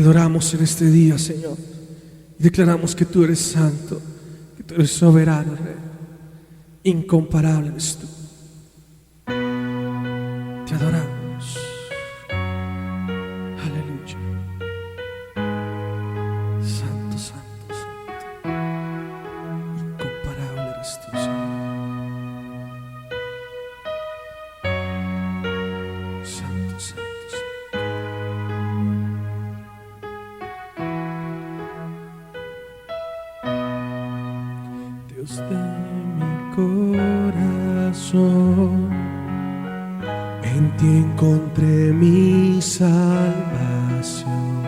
Te adoramos en este día, Señor, y declaramos que tú eres santo, que tú eres soberano, Rey. Incomparable eres tú. Te adoramos. Aleluya. Santo, santo, santo. Incomparable eres tú, Señor. Santo, santo, santo. Dios de mi corazón, en ti encontré mi salvación.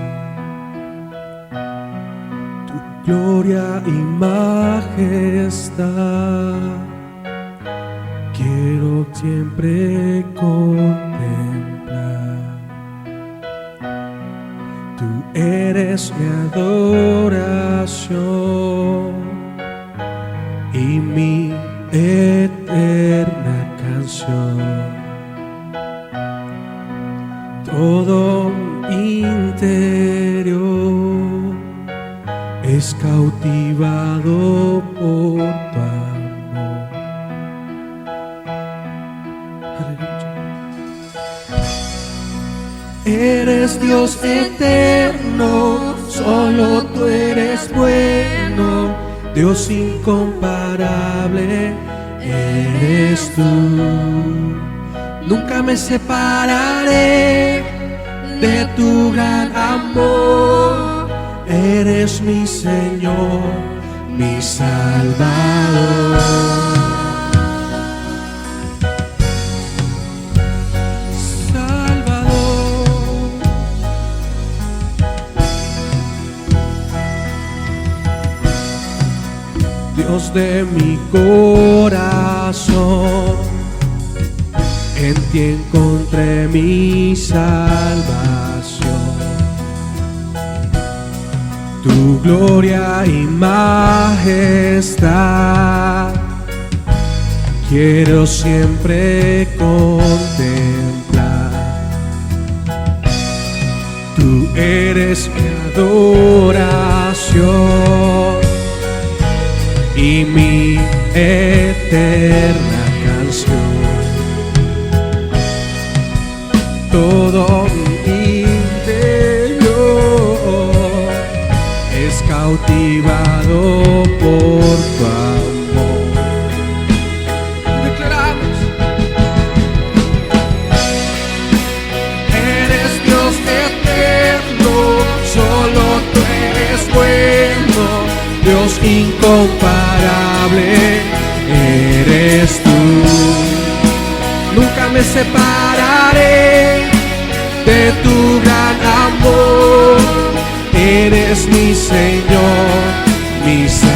Tu gloria y majestad quiero siempre contemplar. Tú eres mi adoración y mi eterna canción. Todo interior es cautivado por tu amor. Aleluya. Eres Dios eterno, solo tú eres bueno, Dios incomparable eres tú. Nunca me separaré de tu gran amor. Eres mi Señor, mi Salvador. Salvador. Dios de mi corazón, en ti encontré mi salvación. Tu gloria y majestad quiero siempre contemplar. Tú eres mi adoración y mi eterna canción. Todo mi interior es cautivado por tu amor. Declaramos: eres Dios eterno, solo tú eres bueno, Dios incomparable eres tú. Nunca me separaré de tu gran amor. Eres mi Señor, mi Salvador.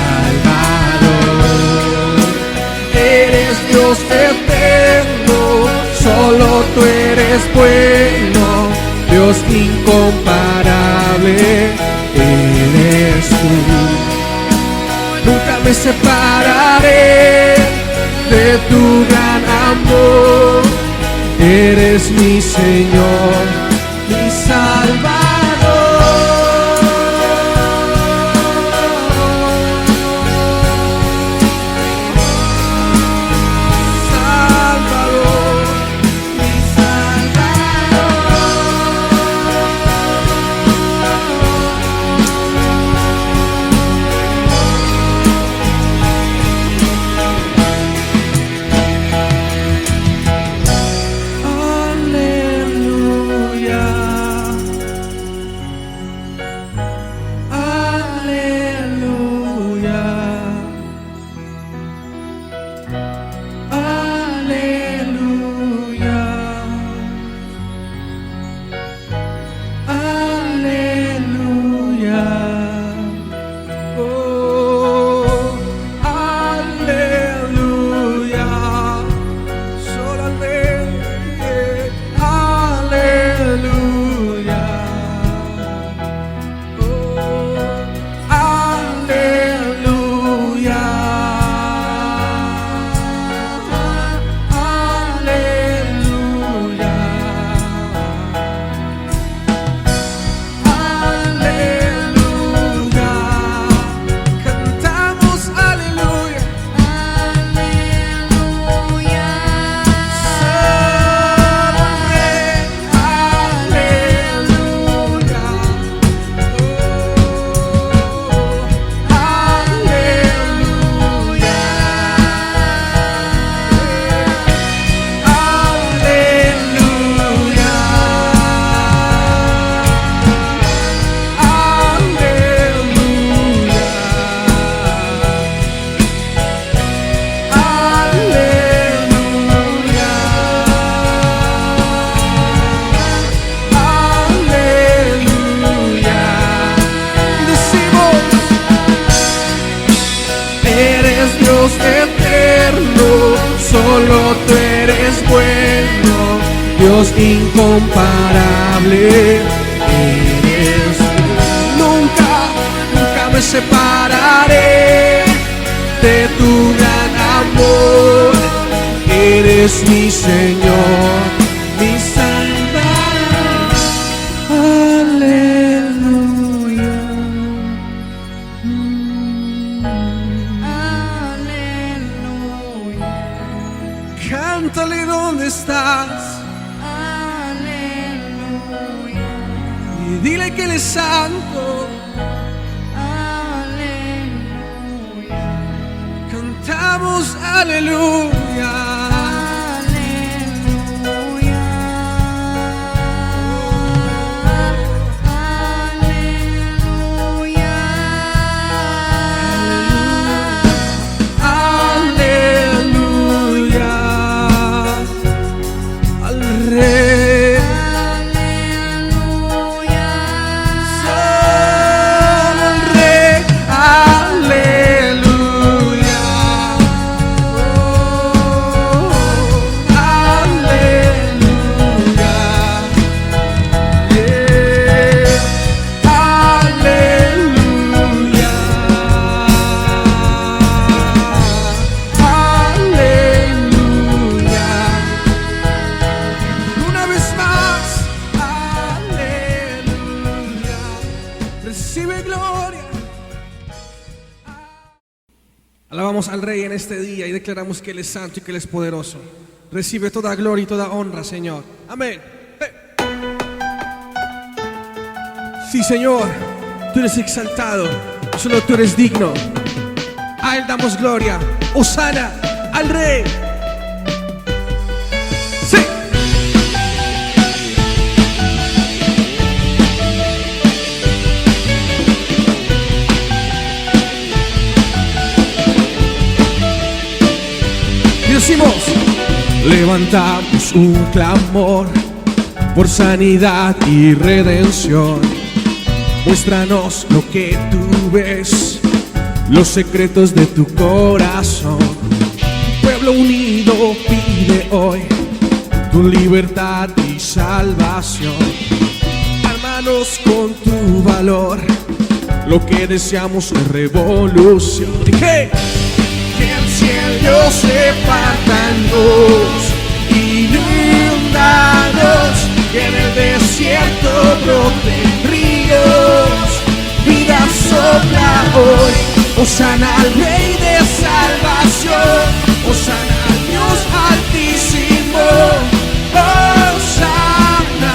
Eres Dios eterno, solo tú eres bueno, Dios incomparable eres tú. Nunca me separaré de tu gran amor. Eres mi Señor, mi Salvador. Salvador, mi eres bueno, Dios incomparable. Eres, nunca, nunca me separaré de tu gran amor. Eres mi Señor, mi Salvador. Aleluya. Aleluya. Cántale donde estás Aleluya. y dile que Él es santo. Aleluya. Cantamos aleluya. Aleluya. Aleluya. Al Rey. Aleluya. Solo al Rey. Aleluya. Oh, aleluya. Yeah. Aleluya. Aleluya. Una vez más, aleluya. Recibe gloria. Alabamos al Rey en este día y declaramos que Él es santo y que Él es poderoso. Recibe toda gloria y toda honra, Señor. Amén. Sí, Señor, tú eres exaltado, solo tú eres digno. A Él damos gloria. Hosana al Rey. Sí. Y decimos, levantamos un clamor por sanidad y redención. Muéstranos lo que tú ves, los secretos de tu corazón. Pueblo unido pide hoy tu libertad y salvación. Hermanos, con tu valor, lo que deseamos es revolución. ¿Y qué? Que el cielo se parta en dos, inundados, que en el desierto broten ríos. Vida sopla hoy, hosana al Rey de salvación, hosana al Dios altísimo, hosana,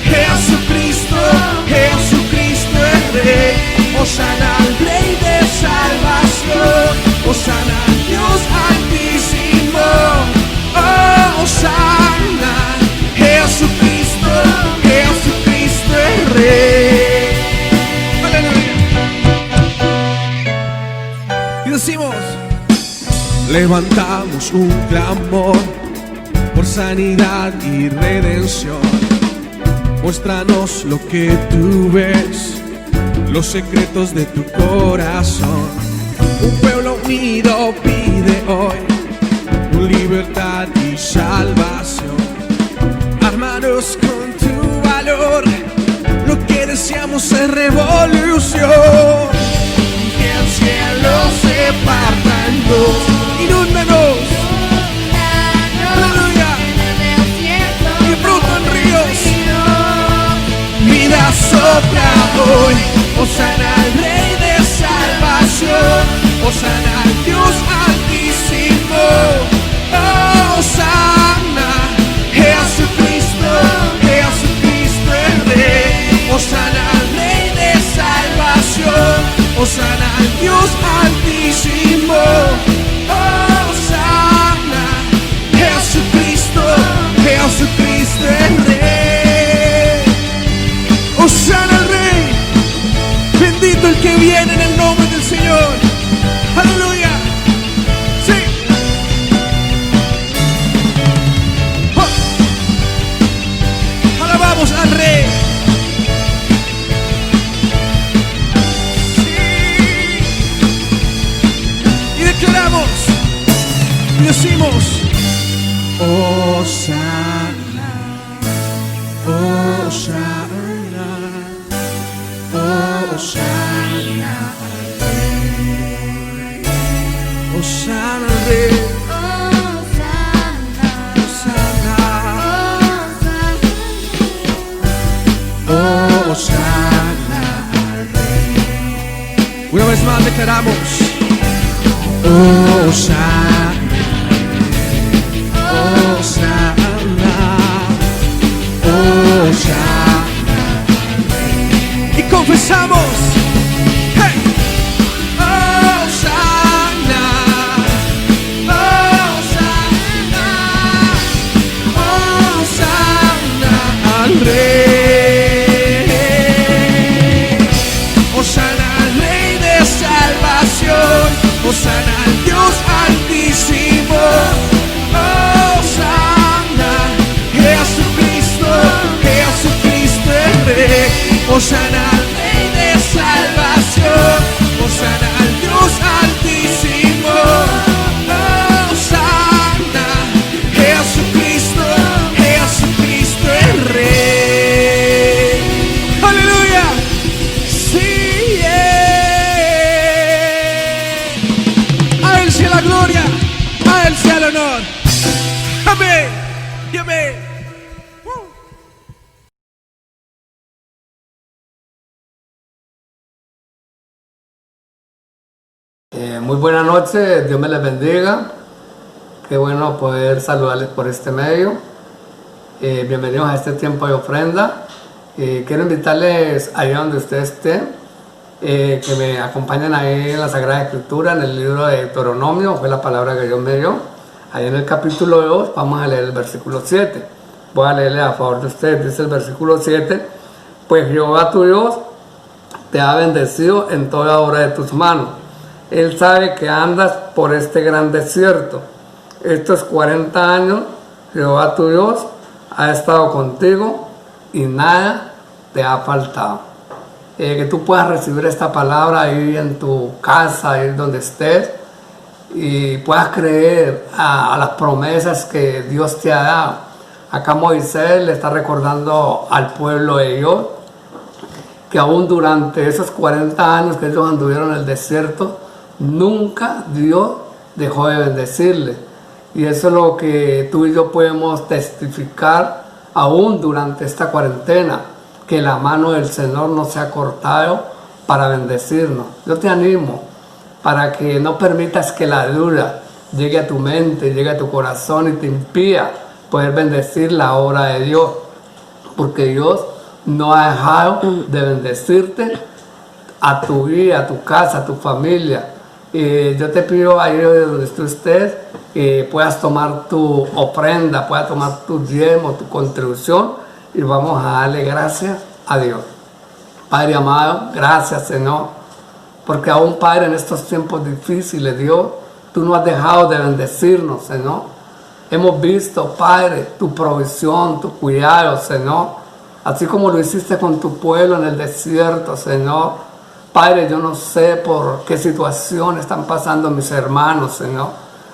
Jesucristo, Jesucristo es Rey, hosana al Rey de salvación, hosana al Dios altísimo, hosana, Jesucristo, Jesucristo es Rey. Aleluya. Y decimos, levantamos un clamor por sanidad y redención. Muéstranos lo que tú ves, los secretos de tu corazón. Un pueblo unido pide hoy tu libertad y salvación. Hermanos, con tu valor, lo que deseamos es revolución. Que el cielo se parta en dos, inúndanos, aleluya, y brotan ríos. Vida sopla hoy, hosana al Rey de salvación, hosana al Dios altísimo, hosana, Jesucristo, Jesucristo es Rey, hosana al Rey de salvación, hosana al Dios altísimo, hosana, Jesucristo, Jesucristo es Rey, hosana al Rey. Bendito el que viene en el nombre del Señor. Aleluya. esperamos. Hosanna, Hosanna, Hosanna. Y confesamos. Hey. Hosanna, Hosanna, Hosanna al Rey. Hosanna al Rey de salvación. Hosanna al Dios altísimo. Hosanna, Jesucristo, Jesucristo el Rey. Hosanna al Rey de salvación. Hosanna al Dios altísimo. Hosanna, Jesucristo, Jesucristo el Rey. Aleluya. Sí, a Él sea la gloria, a Él sea el honor. Amén y amén. Muy buenas noches, Dios me les bendiga. Qué bueno poder saludarles por este medio. Bienvenidos a este tiempo de ofrenda. Quiero invitarles allá donde ustedes estén, que me acompañen ahí en la Sagrada Escritura, en el libro de Deuteronomio, fue la palabra que Dios me dio. Ahí en el capítulo 2 vamos a leer el versículo 7. Voy a leerle a favor de ustedes, dice el versículo 7. Pues Jehová tu Dios te ha bendecido en toda obra de tus manos. Él sabe que andas por este gran desierto. Estos 40 años, Jehová tu Dios ha estado contigo y nada te ha faltado. Que tú puedas recibir esta palabra ahí en tu casa, ahí donde estés, y puedas creer a las promesas que Dios te ha dado. Acá Moisés le está recordando al pueblo de Dios que aún durante esos 40 años que ellos anduvieron en el desierto, nunca Dios dejó de bendecirle. Y eso es lo que tú y yo podemos testificar aún durante esta cuarentena, que la mano del Señor no se ha cortado para bendecirnos. Yo te animo para que no permitas que la duda llegue a tu mente, llegue a tu corazón y te impida poder bendecir la obra de Dios, porque Dios no ha dejado de bendecirte a tu vida, a tu casa, a tu familia. Yo te pido ahí donde tú estés que puedas tomar tu ofrenda, puedas tomar tu diezmo, tu contribución, y vamos a darle gracias a Dios. Padre amado, gracias Señor, porque aún Padre en estos tiempos difíciles, Dios, tú no has dejado de bendecirnos, Señor. Hemos visto, Padre, tu provisión, tu cuidado, Señor, así como lo hiciste con tu pueblo en el desierto, Señor. Padre, yo no sé por qué situación están pasando mis hermanos, Señor,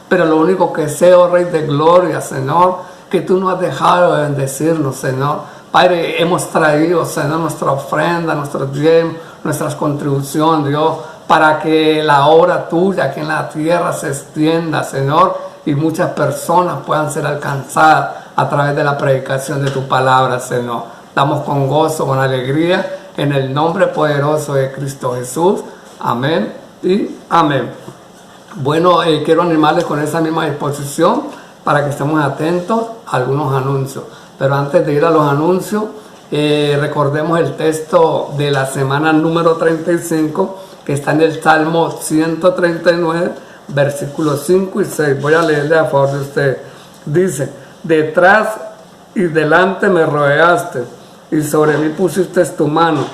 pero lo único que sé, oh Rey de Gloria, Señor, que tú no has dejado de bendecirnos, Señor. Padre, hemos traído, Señor, nuestra ofrenda, nuestro diezmo, nuestras contribuciones, Dios, para que la obra tuya aquí en la tierra se extienda, Señor, y muchas personas puedan ser alcanzadas a través de la predicación de tu palabra, Señor. Damos con gozo, con alegría, en el nombre poderoso de Cristo Jesús. Amén y amén. Bueno, quiero animarles con esa misma disposición para que estemos atentos a algunos anuncios. Pero antes de ir a los anuncios, recordemos el texto de la semana número 35, que está en el Salmo 139, versículos 5 y 6. Voy a leerle a favor de usted. Dice: detrás y delante me rodeaste, y sobre mí pusiste tu mano.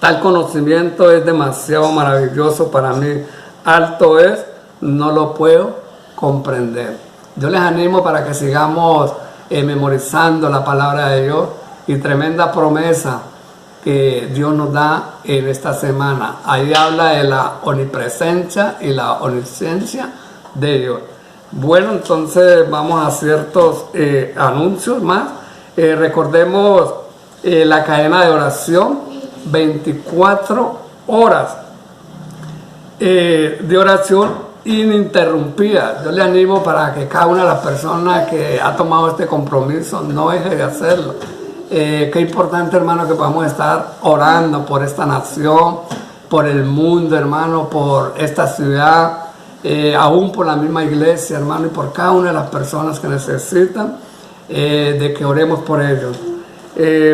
Tal conocimiento es demasiado maravilloso para mí. Alto es, no lo puedo comprender. Yo les animo para que sigamos memorizando la palabra de Dios, y tremenda promesa que Dios nos da en esta semana. Ahí habla de la omnipresencia y la omnisciencia de Dios. Bueno, entonces vamos a ciertos anuncios más. Recordemos la cadena de oración, 24 horas de oración ininterrumpida. Yo le animo para que cada una de las personas que ha tomado este compromiso no deje de hacerlo. Qué importante, hermano, que podamos estar orando por esta nación, por el mundo, hermano, por esta ciudad, aún por la misma iglesia, hermano, y por cada una de las personas que necesitan de que oremos por ellos.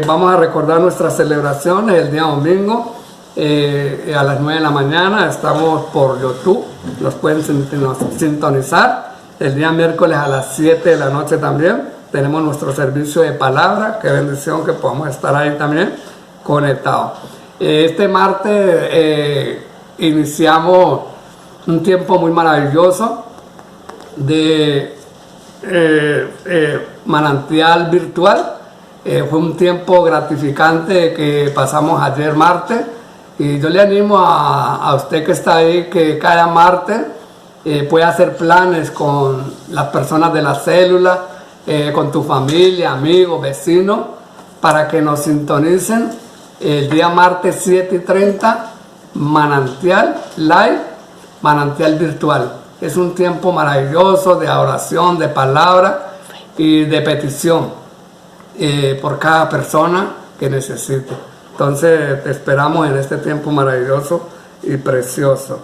Vamos a recordar nuestras celebraciones el día domingo a las 9 de la mañana. Estamos por YouTube, nos pueden sintonizar. El día miércoles a las 7 de la noche también tenemos nuestro servicio de palabra. Qué bendición que podamos estar ahí también conectados. Este martes iniciamos un tiempo muy maravilloso de manantial virtual. Fue un tiempo gratificante que pasamos ayer martes, y yo le animo a usted que está ahí que cada martes pueda hacer planes con las personas de la célula, con tu familia, amigos, vecinos, para que nos sintonicen el día martes 7:30, manantial live, manantial virtual. Es un tiempo maravilloso de oración, de palabra y de petición por cada persona que necesite. Entonces te esperamos en este tiempo maravilloso y precioso.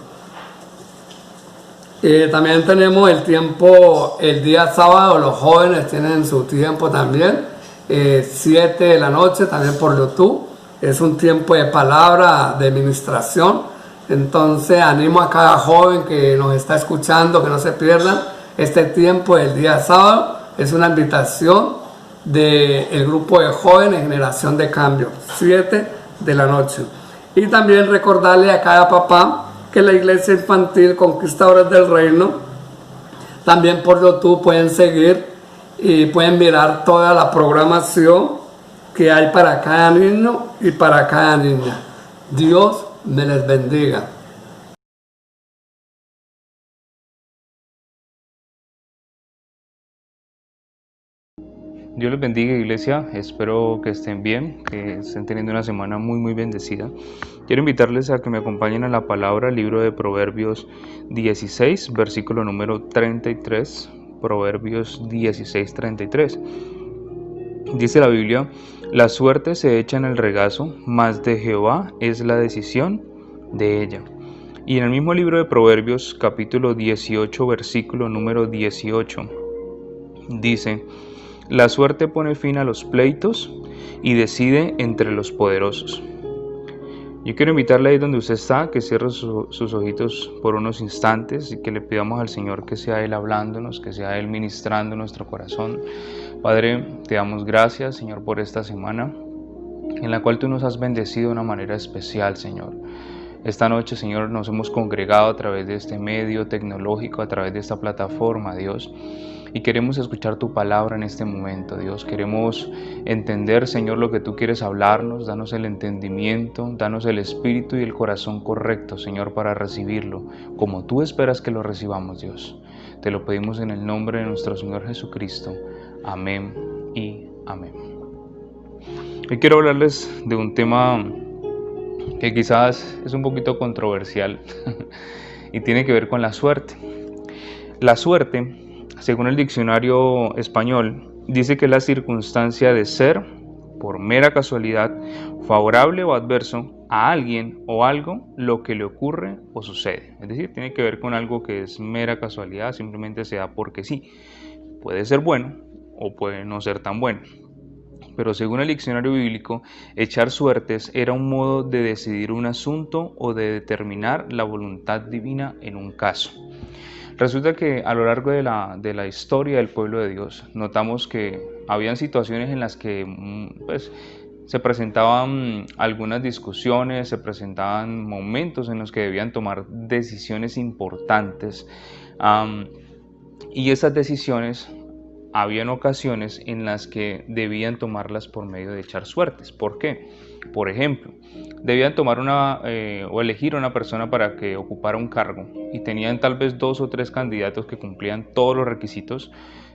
También tenemos el tiempo, el día sábado, los jóvenes tienen su tiempo también, 7 de la noche, también por YouTube. Es un tiempo de palabra, de ministración. Entonces animo a cada joven que nos está escuchando que no se pierdan este tiempo el día sábado. Es una invitación del grupo de jóvenes Generación de Cambio, 7 de la noche. Y también recordarle a cada papá que la iglesia infantil Conquistadores del Reino, también por YouTube pueden seguir y pueden mirar toda la programación que hay para cada niño y para cada niña. Dios me les bendiga. Dios les bendiga, iglesia. Espero que estén bien, que estén teniendo una semana muy bendecida. Quiero invitarles a que me acompañen a la palabra, libro de Proverbios 16, versículo número 33. Proverbios 16, 33. Dice la Biblia: la suerte se echa en el regazo, mas de Jehová es la decisión de ella. Y en el mismo libro de Proverbios, capítulo 18, versículo número 18, dice: la suerte pone fin a los pleitos y decide entre los poderosos. Yo quiero invitarle ahí donde usted está, que cierre sus ojitos por unos instantes y que le pidamos al Señor que sea Él hablándonos, que sea Él ministrando nuestro corazón. Padre, te damos gracias, Señor, por esta semana en la cual tú nos has bendecido de una manera especial, Señor. Esta noche, Señor, nos hemos congregado a través de este medio tecnológico, a través de esta plataforma, Dios. Y queremos escuchar tu palabra en este momento, Dios. Queremos entender, Señor, lo que tú quieres hablarnos. Danos el entendimiento, danos el espíritu y el corazón correcto, Señor, para recibirlo, como tú esperas que lo recibamos, Dios. Te lo pedimos en el nombre de nuestro Señor Jesucristo. Amén y amén. Hoy quiero hablarles de un tema que quizás es un poquito controversial y tiene que ver con la suerte. La suerte, según el diccionario español, dice que es la circunstancia de ser, por mera casualidad, favorable o adverso a alguien o algo, lo que le ocurre o sucede. Es decir, tiene que ver con algo que es mera casualidad, simplemente se da porque sí. Puede ser bueno o puede no ser tan bueno. Pero según el diccionario bíblico, echar suertes era un modo de decidir un asunto o de determinar la voluntad divina en un caso. Resulta que a lo largo de la historia del pueblo de Dios, notamos que habían situaciones en las que se presentaban algunas discusiones, se presentaban momentos en los que debían tomar decisiones importantes, y esas decisiones habían ocasiones en las que debían tomarlas por medio de echar suertes. ¿Por qué? Por ejemplo, debían tomar o elegir a una persona para que ocupara un cargo y tenían tal vez 2 o 3 candidatos que cumplían todos los requisitos.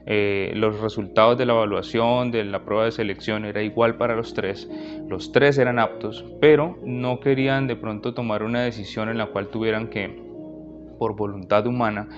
Los resultados de la evaluación, de la prueba de selección era igual para los 3. Los 3 eran aptos, pero no querían de pronto tomar una decisión en la cual tuvieran que, por voluntad humana,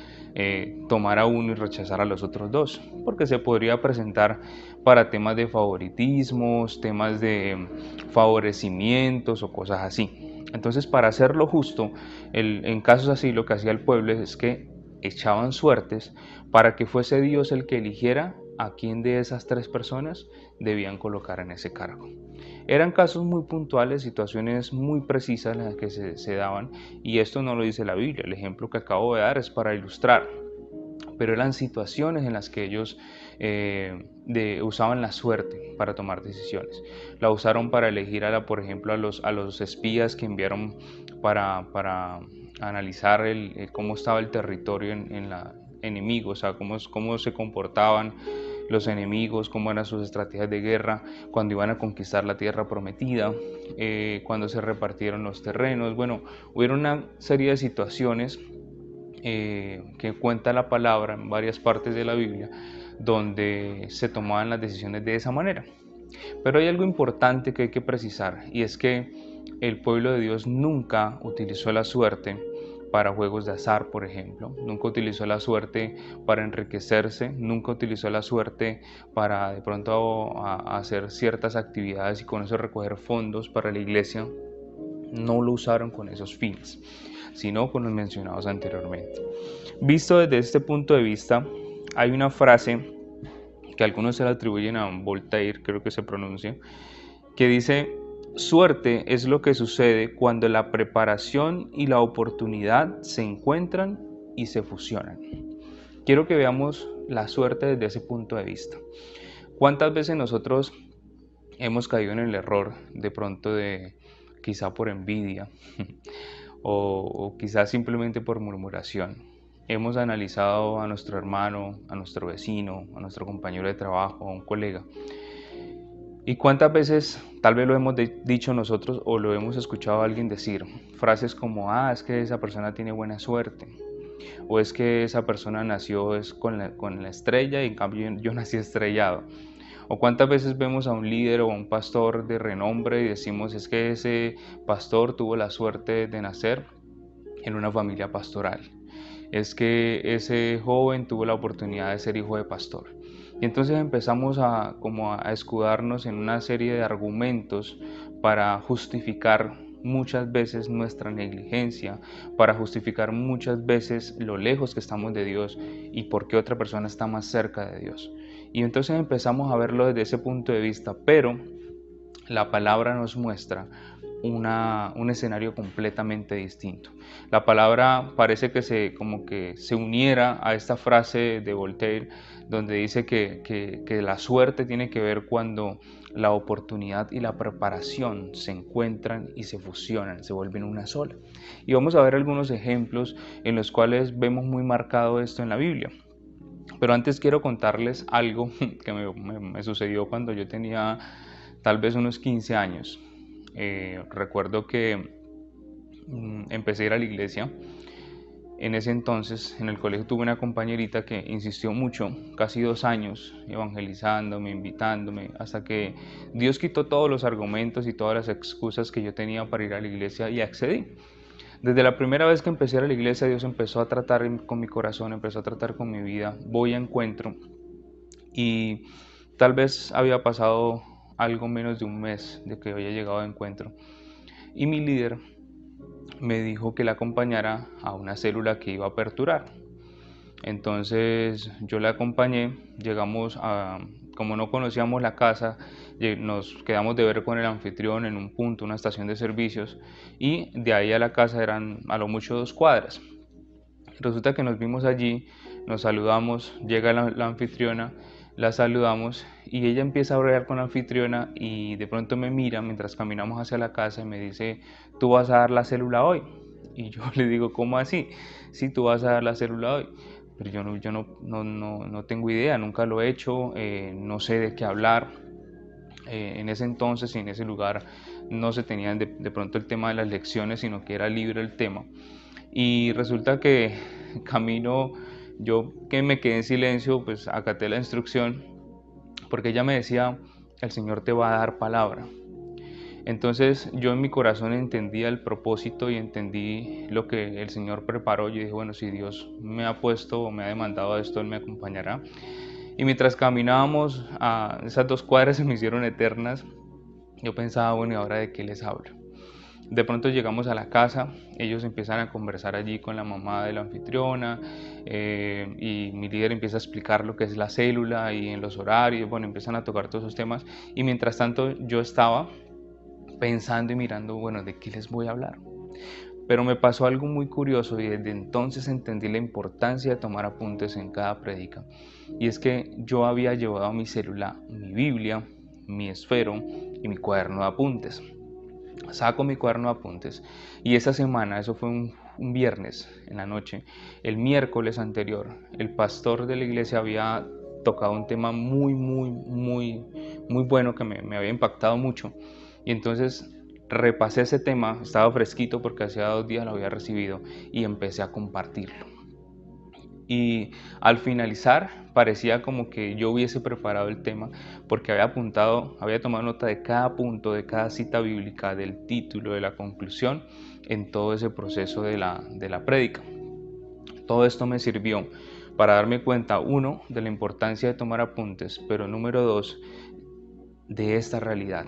tomar a uno y rechazar a los otros 2, porque se podría presentar para temas de favoritismos, temas de favorecimientos o cosas así. Entonces, para hacerlo justo, en casos así lo que hacía el pueblo es que echaban suertes para que fuese Dios el que eligiera a quién de esas 3 personas debían colocar en ese cargo. Eran casos muy puntuales, situaciones muy precisas las que se daban, y esto no lo dice la Biblia. El ejemplo que acabo de dar es para ilustrar, pero eran situaciones en las que ellos usaban la suerte para tomar decisiones. La usaron para elegir, por ejemplo, a los espías que enviaron para analizar cómo estaba el territorio en la enemigo, o sea, cómo se comportaban los enemigos, cómo eran sus estrategias de guerra cuando iban a conquistar la tierra prometida, cuando se repartieron los terrenos. Bueno, hubieron una serie de situaciones que cuenta la palabra en varias partes de la Biblia, donde se tomaban las decisiones de esa manera. Pero hay algo importante que hay que precisar, y es que el pueblo de Dios nunca utilizó la suerte para juegos de azar, por ejemplo. Nunca utilizó la suerte para enriquecerse, nunca utilizó la suerte para de pronto hacer ciertas actividades y con eso recoger fondos para la iglesia. No lo usaron con esos fines, sino con los mencionados anteriormente. Visto desde este punto de vista, hay una frase que algunos se la atribuyen a Voltaire, creo que se pronuncia, que dice: suerte es lo que sucede cuando la preparación y la oportunidad se encuentran y se fusionan. Quiero que veamos la suerte desde ese punto de vista. ¿Cuántas veces nosotros hemos caído en el error de pronto quizá por envidia o quizás simplemente por murmuración? Hemos analizado a nuestro hermano, a nuestro vecino, a nuestro compañero de trabajo, a un colega. ¿Y cuántas veces tal vez lo hemos dicho nosotros o lo hemos escuchado a alguien decir? Frases como: es que esa persona tiene buena suerte, o es que esa persona nació con la estrella y en cambio yo nací estrellado. O cuántas veces vemos a un líder o a un pastor de renombre y decimos: es que ese pastor tuvo la suerte de nacer en una familia pastoral. Es que ese joven tuvo la oportunidad de ser hijo de pastor. Y entonces empezamos a escudarnos en una serie de argumentos para justificar muchas veces nuestra negligencia, para justificar muchas veces lo lejos que estamos de Dios y por qué otra persona está más cerca de Dios. Y entonces empezamos a verlo desde ese punto de vista, pero la palabra nos muestra un escenario completamente distinto. La palabra parece que se uniera a esta frase de Voltaire, donde dice que la suerte tiene que ver cuando la oportunidad y la preparación se encuentran y se fusionan, se vuelven una sola. Y vamos a ver algunos ejemplos en los cuales vemos muy marcado esto en la Biblia. Pero antes quiero contarles algo que me sucedió cuando yo tenía tal vez unos 15 años. Recuerdo que empecé a ir a la iglesia. En ese entonces en el colegio tuve una compañerita que insistió mucho, casi 2 años, evangelizándome, invitándome, hasta que Dios quitó todos los argumentos y todas las excusas que yo tenía para ir a la iglesia y accedí. Desde la primera vez que empecé a ir a la iglesia, Dios empezó a tratar con mi corazón, empezó a tratar con mi vida. Voy a encuentro y tal vez había pasado algo menos de un mes de que había llegado a encuentro. Y mi líder me dijo que la acompañara a una célula que iba a aperturar. Entonces yo la acompañé, como no conocíamos la casa, nos quedamos de ver con el anfitrión en un punto, una estación de servicios, y de ahí a la casa eran a lo mucho 2 cuadras. Resulta que nos vimos allí, nos saludamos, llega la anfitriona, la saludamos y ella empieza a hablar con la anfitriona y de pronto me mira mientras caminamos hacia la casa y me dice: ¿tú vas a dar la célula hoy? Y yo le digo: ¿cómo así? Sí, tú vas a dar la célula hoy. Pero yo no tengo idea, nunca lo he hecho, no sé de qué hablar. En ese entonces y en ese lugar no se tenían de pronto el tema de las lecciones, sino que era libre el tema. Y resulta que camino, yo que me quedé en silencio, pues acaté la instrucción, porque ella me decía: el Señor te va a dar palabra. Entonces yo en mi corazón entendía el propósito y entendí lo que el Señor preparó. Yo dije: bueno, si Dios me ha puesto o me ha demandado esto, Él me acompañará. Y mientras caminábamos, esas 2 cuadras se me hicieron eternas. Yo pensaba: bueno, ¿y ahora de qué les hablo? De pronto llegamos a la casa, ellos empiezan a conversar allí con la mamá de la anfitriona y mi líder empieza a explicar lo que es la célula y en los horarios, bueno, empiezan a tocar todos esos temas y mientras tanto yo estaba pensando y mirando, bueno, ¿de qué les voy a hablar? Pero me pasó algo muy curioso y desde entonces entendí la importancia de tomar apuntes en cada prédica. Y es que yo había llevado a mi célula mi Biblia, mi esfero y mi cuaderno de apuntes. Saco mi cuaderno de apuntes y esa semana, eso fue un viernes en la noche, el miércoles anterior, el pastor de la iglesia había tocado un tema muy bueno que me había impactado mucho. Y entonces repasé ese tema, estaba fresquito porque hacía 2 días lo había recibido y empecé a compartirlo. Y al finalizar parecía como que yo hubiese preparado el tema porque había tomado nota de cada punto, de cada cita bíblica, del título, de la conclusión en todo ese proceso de la prédica. Todo esto me sirvió para darme cuenta, 1, de la importancia de tomar apuntes, pero número 2, de esta realidad,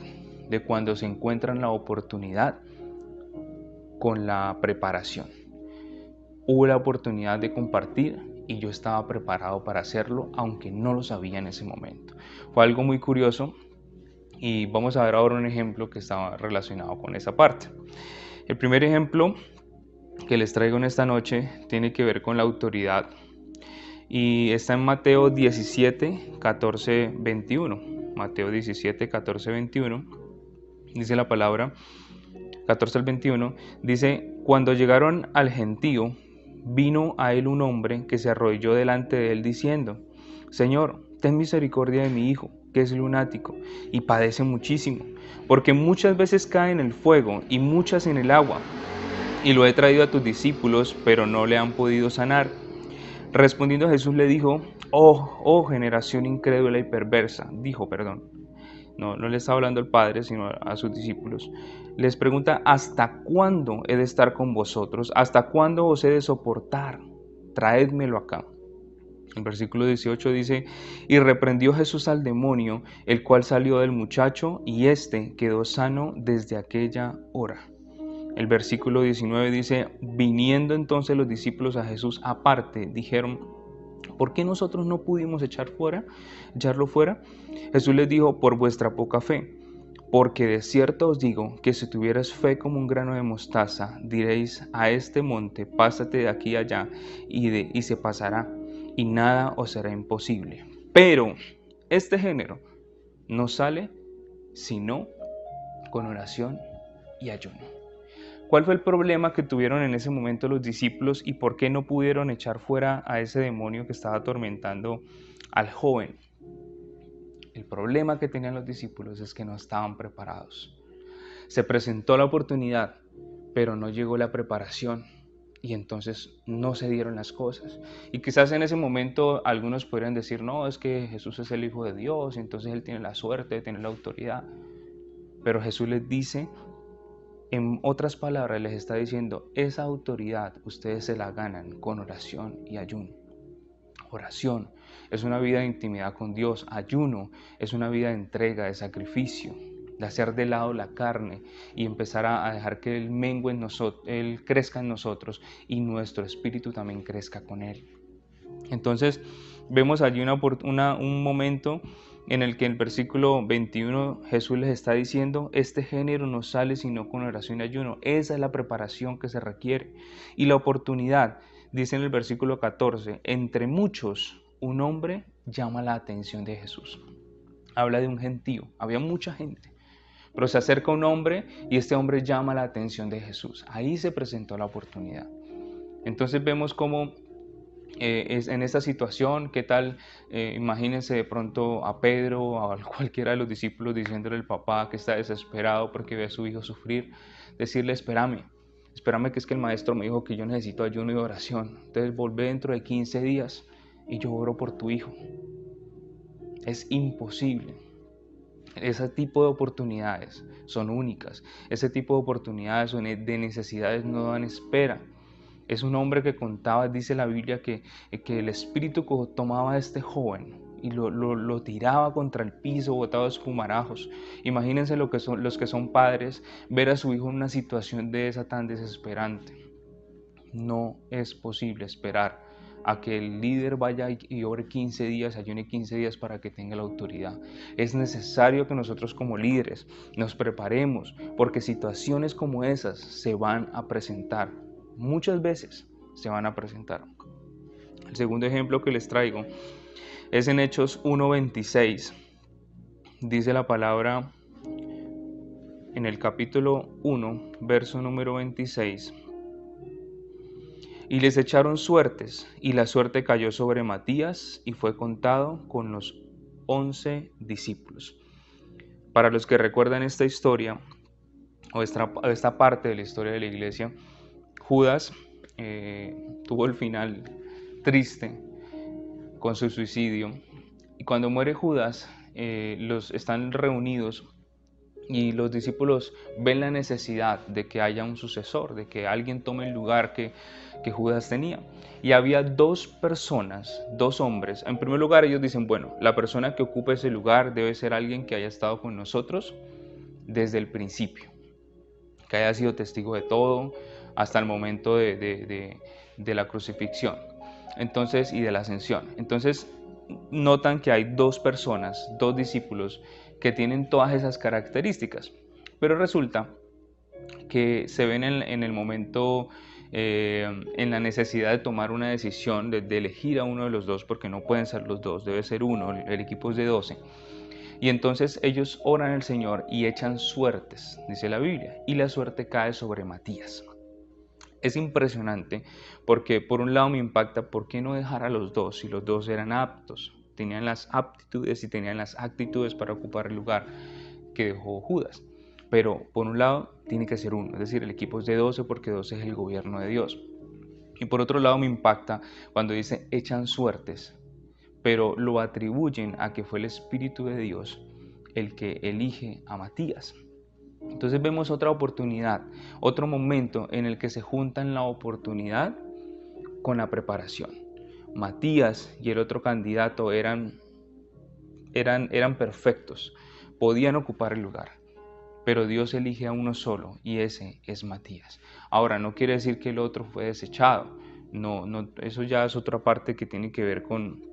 de cuando se encuentran la oportunidad con la preparación. Hubo la oportunidad de compartir y yo estaba preparado para hacerlo, aunque no lo sabía en ese momento. Fue algo muy curioso y vamos a ver ahora un ejemplo que estaba relacionado con esa parte. El primer ejemplo que les traigo en esta noche tiene que ver con la autoridad y está en Mateo 17, 14, 21. Mateo 17, 14, 21. Dice la palabra, 14 al 21, dice: cuando llegaron al gentío, vino a él un hombre que se arrodilló delante de él diciendo: Señor, ten misericordia de mi hijo, que es lunático y padece muchísimo, porque muchas veces cae en el fuego y muchas en el agua, y lo he traído a tus discípulos, pero no le han podido sanar. Respondiendo Jesús le dijo: oh generación incrédula y perversa, no le está hablando al Padre, sino a sus discípulos. Les pregunta: ¿hasta cuándo he de estar con vosotros? ¿Hasta cuándo os he de soportar? Traédmelo acá. El versículo 18 dice: y reprendió Jesús al demonio, el cual salió del muchacho, y éste quedó sano desde aquella hora. El versículo 19 dice: viniendo entonces los discípulos a Jesús aparte, dijeron: ¿por qué nosotros no pudimos echarlo fuera? Jesús les dijo: por vuestra poca fe. Porque de cierto os digo que si tuvierais fe como un grano de mostaza, diréis a este monte: pásate de aquí allá, y se pasará, y nada os será imposible. Pero este género no sale sino con oración y ayuno. ¿Cuál fue el problema que tuvieron en ese momento los discípulos y por qué no pudieron echar fuera a ese demonio que estaba atormentando al joven? El problema que tenían los discípulos es que no estaban preparados. Se presentó la oportunidad, pero no llegó la preparación y entonces no se dieron las cosas. Y quizás en ese momento algunos podrían decir: no, es que Jesús es el Hijo de Dios, entonces Él tiene la suerte de tener la autoridad. Pero Jesús les dice, en otras palabras, les está diciendo: esa autoridad ustedes se la ganan con oración y ayuno. Oración es una vida de intimidad con Dios. Ayuno es una vida de entrega, de sacrificio, de hacer de lado la carne y empezar a dejar que Él mengue en nosotros, Él crezca en nosotros y nuestro espíritu también crezca con Él. Entonces vemos allí un momento en el que en el versículo 21 Jesús les está diciendo: este género no sale sino con oración y ayuno. Esa es la preparación que se requiere. Y la oportunidad, dice en el versículo 14, entre muchos un hombre llama la atención de Jesús. Habla de un gentío, había mucha gente, pero se acerca un hombre y este hombre llama la atención de Jesús. Ahí se presentó la oportunidad. Entonces vemos cómo es en esta situación, ¿qué tal? Imagínense de pronto a Pedro o a cualquiera de los discípulos diciéndole al papá que está desesperado porque ve a su hijo sufrir, decirle: espérame que es que el maestro me dijo que yo necesito ayuno y oración, entonces volvé dentro de 15 días y yo oro por tu hijo. Es imposible. Ese tipo de oportunidades son únicas, ese tipo de oportunidades de necesidades no dan espera. Es un hombre que contaba, dice la Biblia, que el espíritu tomaba a este joven y lo tiraba contra el piso, botaba espumarajos. Imagínense los que son padres, ver a su hijo en una situación de esa tan desesperante. No es posible esperar a que el líder vaya y ore 15 días, ayune 15 días para que tenga la autoridad. Es necesario que nosotros como líderes nos preparemos, porque situaciones como esas se van a presentar. Muchas veces se van a presentar. El segundo ejemplo que les traigo es en Hechos 1:26. Dice la palabra en el capítulo 1, verso número 26. Y les echaron suertes, y la suerte cayó sobre Matías, y fue contado con los 11 discípulos. Para los que recuerdan esta historia, o esta parte de la historia de la iglesia, Judas tuvo el final triste con su suicidio. Y cuando muere Judas, están reunidos y los discípulos ven la necesidad de que haya un sucesor, de que alguien tome el lugar que Judas tenía. Y había dos personas, dos hombres. En primer lugar, ellos dicen, bueno, la persona que ocupe ese lugar debe ser alguien que haya estado con nosotros desde el principio, que haya sido testigo de todo hasta el momento de la crucifixión, entonces, y de la ascensión. Entonces notan que hay dos personas, dos discípulos que tienen todas esas características, pero resulta que se ven en el momento, en la necesidad de tomar una decisión, de elegir a uno de los dos, porque no pueden ser los dos, debe ser uno, el equipo es de 12. Y entonces ellos oran al Señor y echan suertes, dice la Biblia, y la suerte cae sobre Matías. Es impresionante porque por un lado me impacta, ¿por qué no dejar a los dos si los dos eran aptos? Tenían las aptitudes y tenían las actitudes para ocupar el lugar que dejó Judas. Pero por un lado tiene que ser uno, es decir, el equipo es de 12 porque 12 es el gobierno de Dios. Y por otro lado me impacta cuando dice echan suertes, pero lo atribuyen a que fue el Espíritu de Dios el que elige a Matías. Entonces vemos otra oportunidad, otro momento en el que se juntan la oportunidad con la preparación. Matías y el otro candidato eran perfectos, podían ocupar el lugar, pero Dios elige a uno solo y ese es Matías. Ahora, no quiere decir que el otro fue desechado, no, eso ya es otra parte que tiene que ver con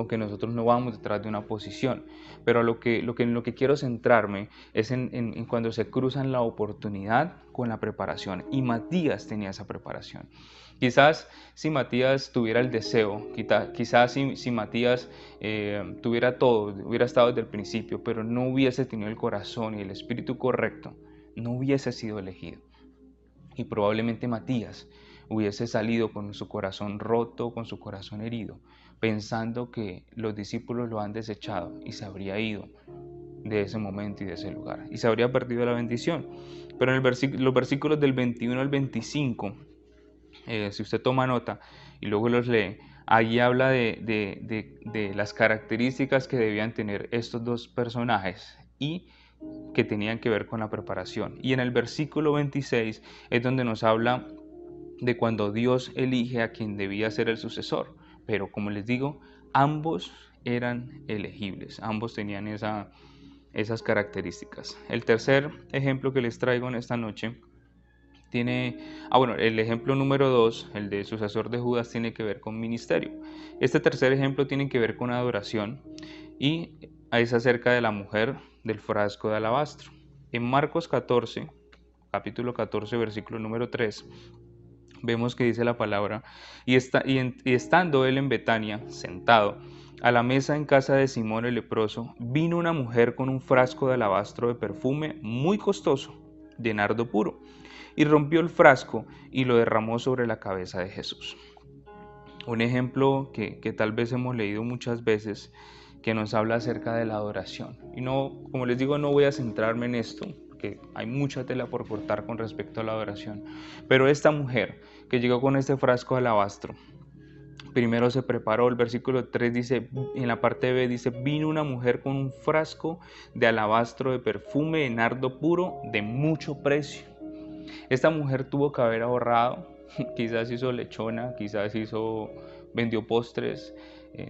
que nosotros no vamos detrás de una posición, pero en lo que quiero centrarme es en cuando se cruzan la oportunidad con la preparación, y Matías tenía esa preparación. Quizás si Matías tuviera el deseo, quizás si Matías tuviera todo, hubiera estado desde el principio, pero no hubiese tenido el corazón y el espíritu correcto, no hubiese sido elegido. Y probablemente Matías hubiese salido con su corazón roto, con su corazón herido, pensando que los discípulos lo han desechado y se habría ido de ese momento y de ese lugar y se habría perdido la bendición. Pero en los versículos del 21 al 25, si usted toma nota y luego los lee, allí habla de las características que debían tener estos dos personajes y que tenían que ver con la preparación. Y en el versículo 26 es donde nos habla de cuando Dios elige a quien debía ser el sucesor. Pero como les digo, ambos eran elegibles, ambos tenían esas características. El tercer ejemplo que les traigo en esta noche el ejemplo número 2, el de sucesor de Judas, tiene que ver con ministerio. Este tercer ejemplo tiene que ver con adoración y es acerca de la mujer del frasco de alabastro. En Marcos 14, capítulo 14, versículo número 3, vemos que dice la palabra, y estando él en Betania, sentado, a la mesa en casa de Simón el leproso, vino una mujer con un frasco de alabastro de perfume muy costoso, de nardo puro, y rompió el frasco y lo derramó sobre la cabeza de Jesús. Un ejemplo que tal vez hemos leído muchas veces, que nos habla acerca de la adoración. Y no, como les digo, no voy a centrarme en esto, que hay mucha tela por cortar con respecto a la adoración, pero esta mujer que llegó con este frasco de alabastro, primero se preparó. El versículo 3 dice, en la parte B dice, vino una mujer con un frasco de alabastro de perfume de nardo puro de mucho precio. Esta mujer tuvo que haber ahorrado, quizás hizo lechona, quizás vendió postres,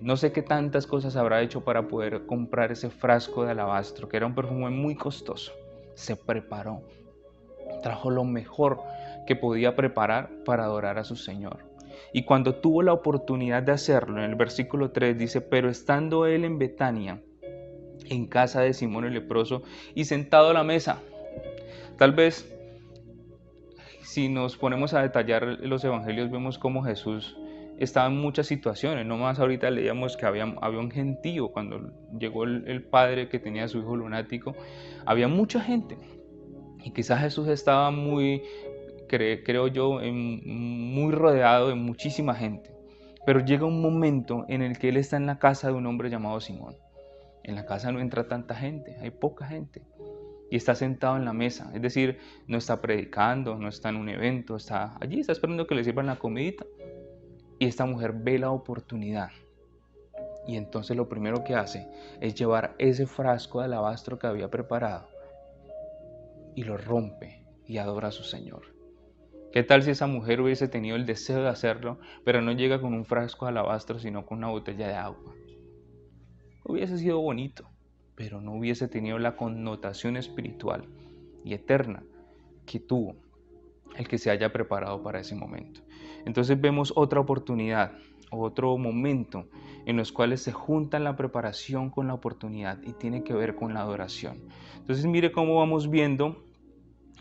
No sé qué tantas cosas habrá hecho para poder comprar ese frasco de alabastro, que era un perfume muy costoso. Se preparó, trajo lo mejor que podía preparar para adorar a su Señor. Y cuando tuvo la oportunidad de hacerlo, en el versículo 3 dice, pero estando él en Betania, en casa de Simón el leproso, y sentado a la mesa. Tal vez, si nos ponemos a detallar los evangelios, vemos cómo Jesús estaba en muchas situaciones. No más ahorita leíamos que había un gentío cuando llegó el padre que tenía a su hijo lunático. Había mucha gente. Y quizás Jesús estaba creo yo, muy rodeado de muchísima gente. Pero llega un momento en el que él está en la casa de un hombre llamado Simón. En la casa no entra tanta gente, hay poca gente. Y está sentado en la mesa, es decir, no está predicando, no está en un evento, está allí, está esperando que le sirvan la comidita. Y esta mujer ve la oportunidad. Y entonces lo primero que hace es llevar ese frasco de alabastro que había preparado y lo rompe y adora a su Señor. ¿Qué tal si esa mujer hubiese tenido el deseo de hacerlo, pero no llega con un frasco de alabastro, sino con una botella de agua? Hubiese sido bonito, pero no hubiese tenido la connotación espiritual y eterna que tuvo el que se haya preparado para ese momento. Entonces vemos otra oportunidad, otro momento en los cuales se juntan la preparación con la oportunidad y tiene que ver con la adoración. Entonces mire cómo vamos viendo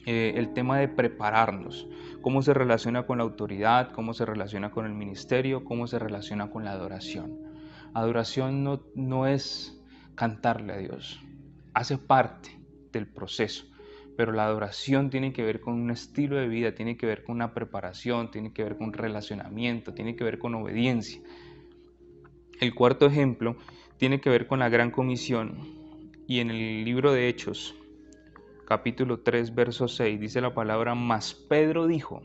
el tema de prepararnos, cómo se relaciona con la autoridad, cómo se relaciona con el ministerio, cómo se relaciona con la adoración. Adoración no es cantarle a Dios, hace parte del proceso, pero la adoración tiene que ver con un estilo de vida, tiene que ver con una preparación, tiene que ver con relacionamiento, tiene que ver con obediencia. El cuarto ejemplo tiene que ver con la gran comisión, y en el libro de Hechos, capítulo 3, verso 6, dice la palabra, mas Pedro dijo,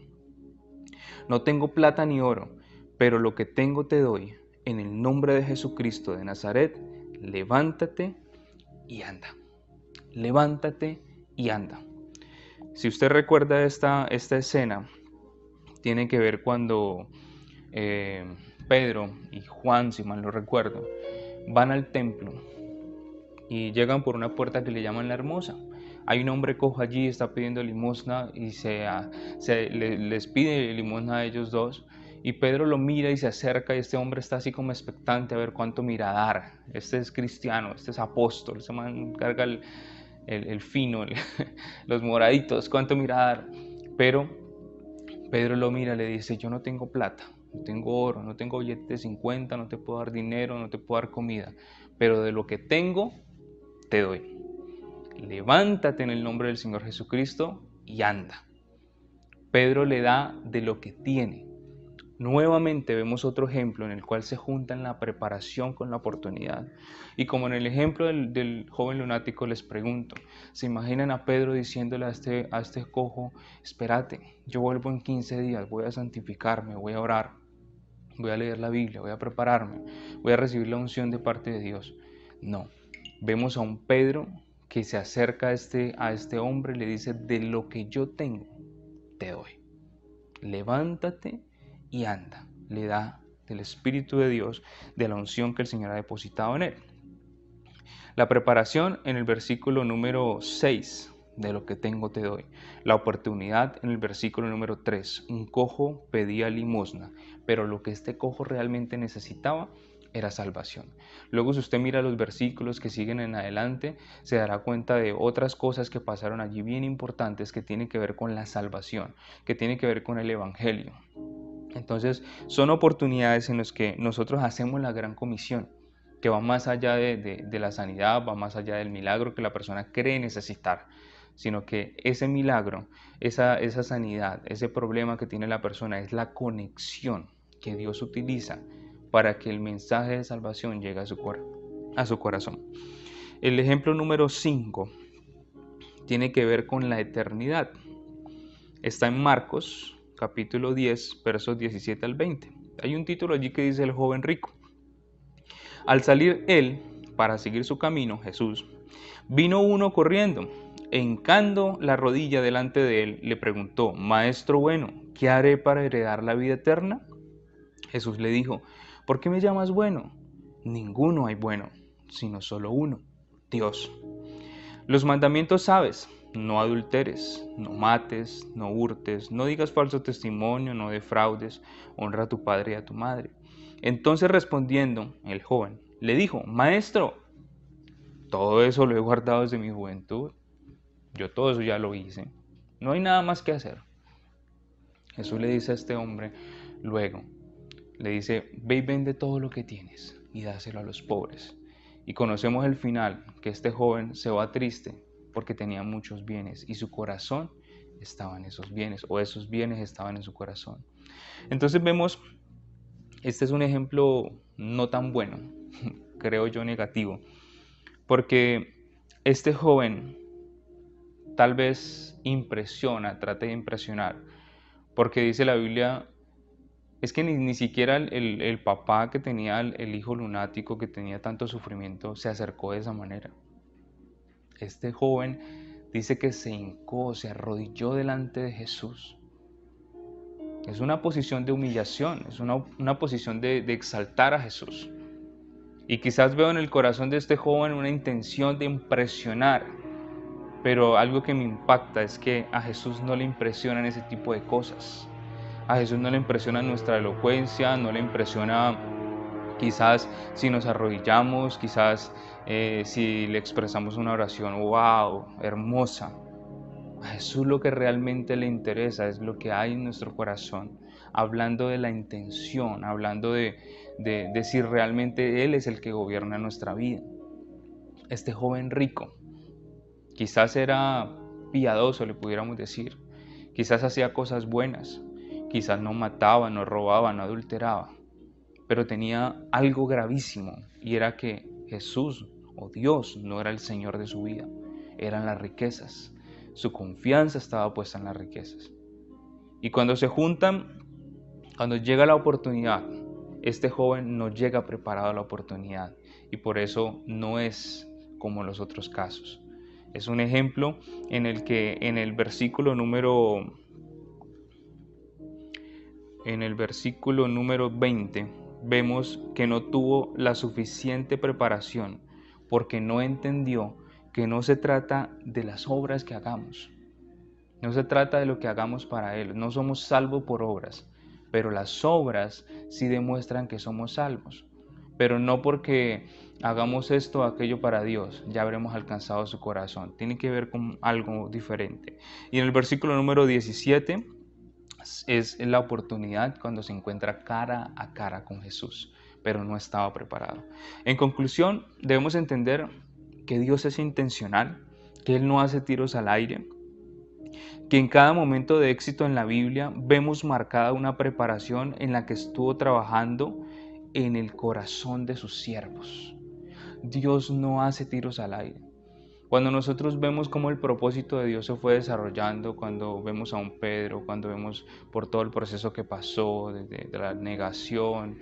no tengo plata ni oro, pero lo que tengo te doy. En el nombre de Jesucristo de Nazaret, levántate y anda. Levántate y anda. Si usted recuerda esta escena, tiene que ver cuando Pedro y Juan, si mal no recuerdo, van al templo y llegan por una puerta que le llaman la Hermosa. Hay un hombre cojo allí, está pidiendo limosna y les pide limosna a ellos dos. Y Pedro lo mira y se acerca y este hombre está así como expectante a ver cuánto mira dar. Este es cristiano, este es apóstol, se man carga el fino, los moraditos, cuánto mira dar. Pero Pedro lo mira y le dice, yo no tengo plata, no tengo oro, no tengo billete de 50, no te puedo dar dinero, no te puedo dar comida, pero de lo que tengo te doy. Levántate en el nombre del Señor Jesucristo y anda. Pedro le da de lo que tiene. Nuevamente vemos otro ejemplo en el cual se juntan la preparación con la oportunidad. Y como en el ejemplo del joven lunático, les pregunto, ¿se imaginan a Pedro diciéndole a este cojo, espérate, yo vuelvo en 15 días, voy a santificarme, voy a orar, voy a leer la Biblia, voy a prepararme, voy a recibir la unción de parte de Dios? No, vemos a un Pedro que se acerca a este hombre y le dice, de lo que yo tengo, te doy. Levántate y anda. Le da del Espíritu de Dios, de la unción que el Señor ha depositado en él. La preparación en el versículo número 6, de lo que tengo te doy. La oportunidad en el versículo número 3, un cojo pedía limosna, pero lo que este cojo realmente necesitaba era salvación. Luego, si usted mira los versículos que siguen en adelante, se dará cuenta de otras cosas que pasaron allí bien importantes que tienen que ver con la salvación, que tienen que ver con el Evangelio. Entonces, son oportunidades en las que nosotros hacemos la gran comisión, que va más allá de la sanidad, va más allá del milagro que la persona cree necesitar, sino que ese milagro, esa sanidad, ese problema que tiene la persona es la conexión que Dios utiliza para que el mensaje de salvación llegue a su corazón. El ejemplo número 5 tiene que ver con la eternidad. Está en Marcos, capítulo 10, versos 17 al 20. Hay un título allí que dice el joven rico. Al salir él para seguir su camino, Jesús, vino uno corriendo, e hincando la rodilla delante de él, le preguntó, Maestro bueno, ¿qué haré para heredar la vida eterna? Jesús le dijo, ¿por qué me llamas bueno? ninguno hay bueno, sino solo uno, Dios. Los mandamientos sabes: no adulteres, no mates, no hurtes, no digas falso testimonio, no defraudes, honra a tu padre y a tu madre. Entonces respondiendo el joven, le dijo: Maestro, todo eso lo he guardado desde mi juventud. Yo todo eso ya lo hice. No hay nada más que hacer. Jesús le dice a este hombre luego, le dice: ve y vende todo lo que tienes y dáselo a los pobres. Y conocemos el final, que este joven se va triste porque tenía muchos bienes y su corazón estaba en esos bienes, o esos bienes estaban en su corazón. Entonces vemos, este es un ejemplo no tan bueno, creo yo negativo, porque este joven tal vez impresiona, trata de impresionar, porque dice la Biblia, es que ni siquiera el papá que tenía el hijo lunático, que tenía tanto sufrimiento, se acercó de esa manera. Este joven dice que se hincó, se arrodilló delante de Jesús. Es una posición de humillación, es una posición de exaltar a Jesús. Y quizás veo en el corazón de este joven una intención de impresionar, pero algo que me impacta es que a Jesús no le impresionan ese tipo de cosas. A Jesús no le impresiona nuestra elocuencia, no le impresiona quizás si nos arrodillamos, quizás si le expresamos una oración, wow, hermosa. A Jesús lo que realmente le interesa es lo que hay en nuestro corazón, hablando de la intención, hablando de si realmente Él es el que gobierna nuestra vida. Este joven rico quizás era piadoso, le pudiéramos decir, quizás hacía cosas buenas, quizás no mataba, no robaba, no adulteraba, pero tenía algo gravísimo, y era que Jesús o Dios no era el Señor de su vida, eran las riquezas. Su confianza estaba puesta en las riquezas. Y cuando se juntan, cuando llega la oportunidad, este joven no llega preparado a la oportunidad, y por eso no es como los otros casos. Es un ejemplo en el que en el versículo número 20 vemos que no tuvo la suficiente preparación porque no entendió que no se trata de las obras que hagamos, no se trata de lo que hagamos para Él, no somos salvos por obras, pero las obras sí demuestran que somos salvos, pero no porque hagamos esto o aquello para Dios, ya habremos alcanzado su corazón, tiene que ver con algo diferente. Y en el versículo número 17 es la oportunidad cuando se encuentra cara a cara con Jesús, pero no estaba preparado. En conclusión, debemos entender que Dios es intencional, que Él no hace tiros al aire, que en cada momento de éxito en la Biblia vemos marcada una preparación en la que estuvo trabajando en el corazón de sus siervos. Dios no hace tiros al aire. Cuando nosotros vemos cómo el propósito de Dios se fue desarrollando, cuando vemos a un Pedro, cuando vemos por todo el proceso que pasó, de la negación,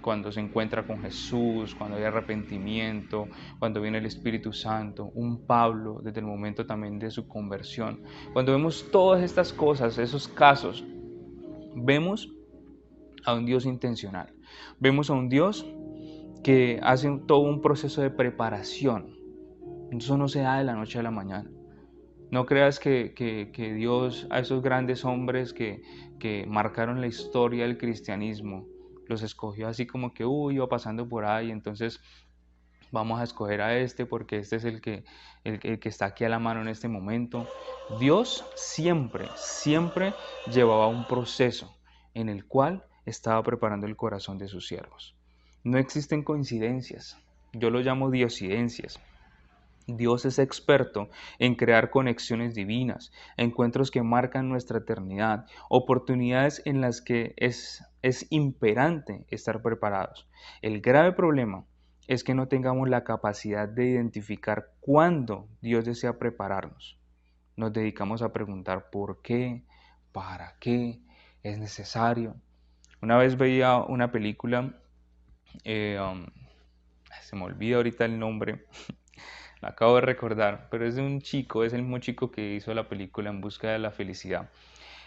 cuando se encuentra con Jesús, cuando hay arrepentimiento, cuando viene el Espíritu Santo, un Pablo desde el momento también de su conversión, cuando vemos todas estas cosas, esos casos, vemos a un Dios intencional, vemos a un Dios que hace todo un proceso de preparación. Eso no se da de la noche a la mañana. No creas que Dios a esos grandes hombres que marcaron la historia del cristianismo los escogió así como que iba pasando por ahí, entonces vamos a escoger a este porque este es el que está aquí a la mano en este momento. Dios siempre llevaba un proceso en el cual estaba preparando el corazón de sus siervos. No existen coincidencias, yo lo llamo diosidencias. Dios es experto en crear conexiones divinas, encuentros que marcan nuestra eternidad, oportunidades en las que es imperante estar preparados. El grave problema es que no tengamos la capacidad de identificar cuándo Dios desea prepararnos. Nos dedicamos a preguntar por qué, para qué, es necesario. Una vez veía una película, se me olvida ahorita el nombre, la acabo de recordar, pero es de un chico, es el mismo chico que hizo la película En busca de la felicidad.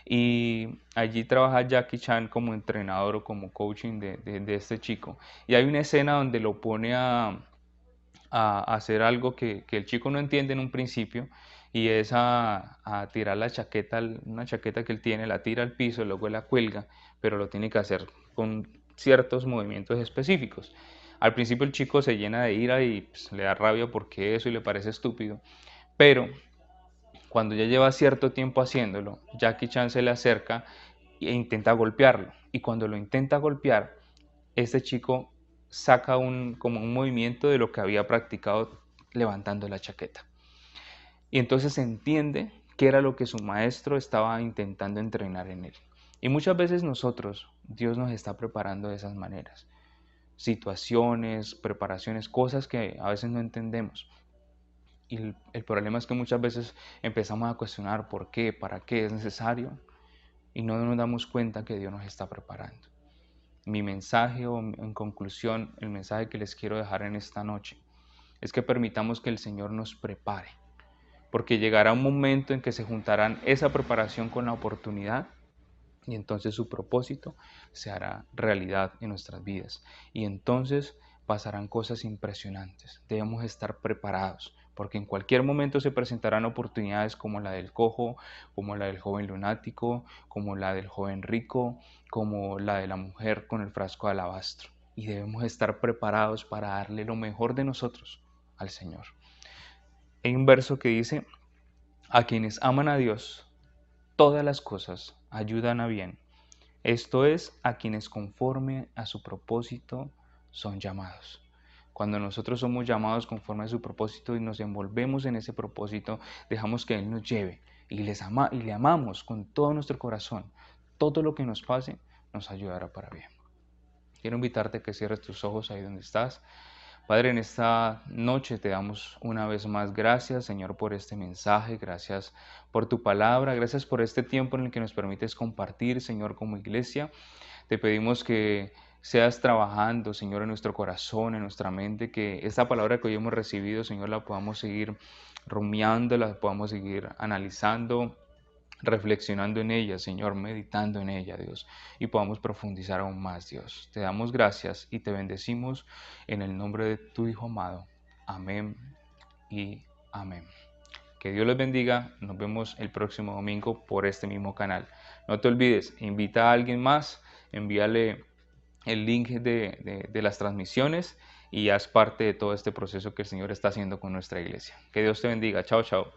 y allí trabaja Jackie Chan como entrenador o como coaching de este chico. Y hay una escena donde lo pone a hacer algo que el chico no entiende en un principio, y es a tirar la chaqueta, una chaqueta que él tiene, la tira al piso, luego la cuelga, pero lo tiene que hacer con ciertos movimientos específicos. Al principio el chico se llena de ira y pues, le da rabia porque eso y le parece estúpido, pero cuando ya lleva cierto tiempo haciéndolo, Jackie Chan se le acerca e intenta golpearlo. Y cuando lo intenta golpear, este chico saca como un movimiento de lo que había practicado levantando la chaqueta. Y entonces entiende qué era lo que su maestro estaba intentando entrenar en él. Y muchas veces nosotros, Dios nos está preparando de esas maneras. Situaciones, preparaciones, cosas que a veces no entendemos. Y el problema es que muchas veces empezamos a cuestionar por qué, para qué es necesario, y no nos damos cuenta que Dios nos está preparando. Mi mensaje, o en conclusión, el mensaje que les quiero dejar en esta noche, es que permitamos que el Señor nos prepare, porque llegará un momento en que se juntarán esa preparación con la oportunidad, y entonces su propósito se hará realidad en nuestras vidas. Y entonces pasarán cosas impresionantes. Debemos estar preparados, porque en cualquier momento se presentarán oportunidades como la del cojo, como la del joven lunático, como la del joven rico, como la de la mujer con el frasco de alabastro. Y debemos estar preparados para darle lo mejor de nosotros al Señor. Hay un verso que dice: a quienes aman a Dios, todas las cosas ayudan a bien. Esto es, a quienes conforme a su propósito son llamados. Cuando nosotros somos llamados conforme a su propósito y nos envolvemos en ese propósito, dejamos que Él nos lleve y le amamos con todo nuestro corazón. Todo lo que nos pase nos ayudará para bien. Quiero invitarte a que cierres tus ojos ahí donde estás. Padre, en esta noche te damos una vez más gracias, Señor, por este mensaje, gracias por tu palabra, gracias por este tiempo en el que nos permites compartir, Señor, como iglesia. Te pedimos que seas trabajando, Señor, en nuestro corazón, en nuestra mente, que esta palabra que hoy hemos recibido, Señor, la podamos seguir rumiando, la podamos seguir analizando, reflexionando en ella, Señor, meditando en ella, Dios, y podamos profundizar aún más, Dios. Te damos gracias y te bendecimos en el nombre de tu Hijo amado. Amén y amén. Que Dios les bendiga. Nos vemos el próximo domingo por este mismo canal. No te olvides, invita a alguien más, envíale el link de las transmisiones y haz parte de todo este proceso que el Señor está haciendo con nuestra iglesia. Que Dios te bendiga. Chao, chao.